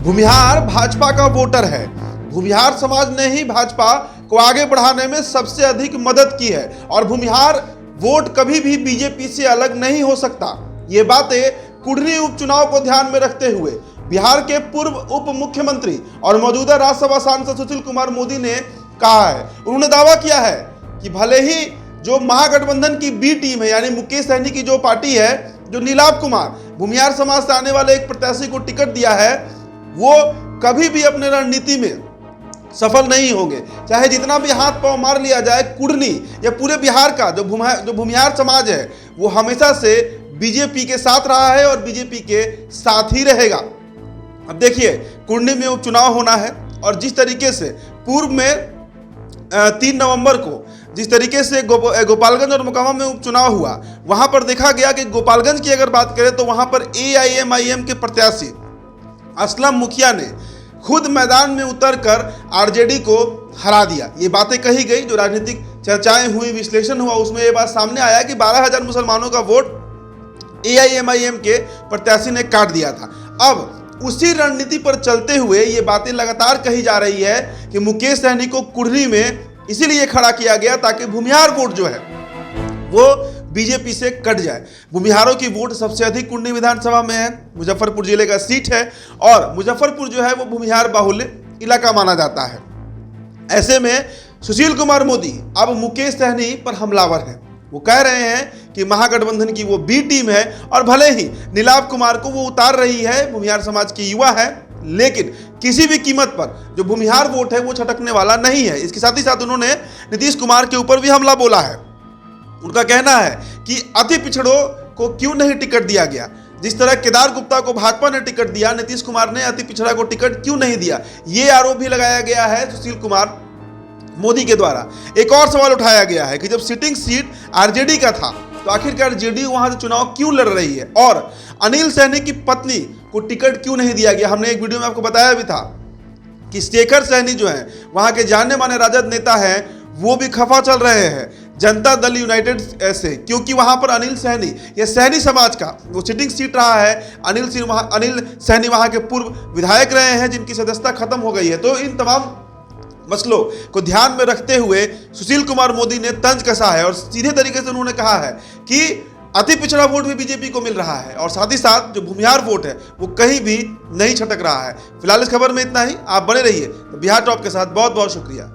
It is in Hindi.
भूमिहार भाजपा का वोटर है। भूमिहार समाज ने ही भाजपा को आगे बढ़ाने में सबसे अधिक मदद की है और भूमिहार वोट कभी भी बीजेपी से अलग नहीं हो सकता। ये बातें कुढ़नी उपचुनाव को ध्यान में रखते हुए बिहार के पूर्व उप मुख्यमंत्री और मौजूदा राज्यसभा सांसद सुशील कुमार मोदी ने कहा है। उन्होंने दावा किया है कि भले ही जो महागठबंधन की बी टीम है यानी मुकेश सहनी की जो पार्टी है, जो नीलाभ कुमार भूमिहार समाज से आने वाले एक प्रत्याशी को टिकट दिया है, वो कभी भी अपने रणनीति में सफल नहीं होंगे। चाहे जितना भी हाथ पांव मार लिया जाए, कुढ़नी या पूरे बिहार का जो भूमिहार समाज है वो हमेशा से बीजेपी के साथ रहा है और बीजेपी के साथ ही रहेगा। अब देखिए, कुढ़नी में उपचुनाव होना है और जिस तरीके से पूर्व में 3 नवंबर को जिस तरीके से गोपालगंज और मोकामा में उपचुनाव हुआ, वहां पर देखा गया कि गोपालगंज की अगर बात करें तो वहां पर AIMIM के प्रत्याशी असलम मुखिया ने खुद मैदान में उतरकर आरजेडी को हरा दिया। ये बातें कही गई, जो राजनीतिक चर्चाएं हुई, विश्लेषण हुआ, उसमें ये बात सामने आया कि 12,000 मुसलमानों का वोट AIMIM के प्रत्याशी ने काट दिया था। अब उसी रणनीति पर चलते हुए ये बातें लगातार कही जा रही है कि मुकेश सहनी को कुढ़नी में इसीलिए खड़ा किया गया ताकि भूमिहार वोट जो है वो बीजेपी से कट जाए। भूमिहारों की वोट सबसे अधिक कुढ़नी विधानसभा में है, मुजफ्फरपुर जिले का सीट है और मुजफ्फरपुर जो है वो भूमिहार बाहुल्य इलाका माना जाता है। ऐसे में सुशील कुमार मोदी अब मुकेश सहनी पर हमलावर है। वो कह रहे हैं कि महागठबंधन की वो बी टीम है और भले ही नीलाभ कुमार को वो उतार रही है, भूमिहार समाज की युवा है, लेकिन किसी भी कीमत पर जो भूमिहार वोट है वो छटकने वाला नहीं है। इसके साथ ही साथ उन्होंने नीतीश कुमार के ऊपर भी हमला बोला है। उनका कहना है कि अति पिछड़ों को क्यों नहीं टिकट दिया गया। जिस तरह केदार गुप्ता को भाजपा ने टिकट दिया, नीतीश कुमार ने अति पिछड़ा को टिकट क्यों नहीं दिया, ये आरोप भी लगाया गया है सुशील कुमार मोदी के द्वारा। एक और सवाल उठाया गया है कि जब सिटिंग सीट आरजेडी का था तो आखिरकार जेडीयू वहां से चुनाव क्यों लड़ रही है और अनिल सहनी की पत्नी को टिकट क्यों नहीं दिया गया। हमने एक वीडियो में आपको बताया भी था कि शेखर सहनी जो है वहां के जानने माने राजद नेता हैं, वो भी खफा चल रहे हैं जनता दल यूनाइटेड से, क्योंकि वहां पर अनिल सहनी, ये सहनी समाज का वो सिटिंग सीट रहा है। अनिल सहनी वहां के पूर्व विधायक रहे हैं जिनकी सदस्यता खत्म हो गई है। तो इन तमाम मसलों को ध्यान में रखते हुए सुशील कुमार मोदी ने तंज कसा है और सीधे तरीके से उन्होंने कहा है कि अति पिछड़ा वोट भी बीजेपी को मिल रहा है और साथ ही साथ जो भूमिहार वोट है वो कहीं भी नहीं छटक रहा है। फिलहाल इस खबर में इतना ही। आप बने रहिए बिहार टॉप के साथ। बहुत बहुत शुक्रिया।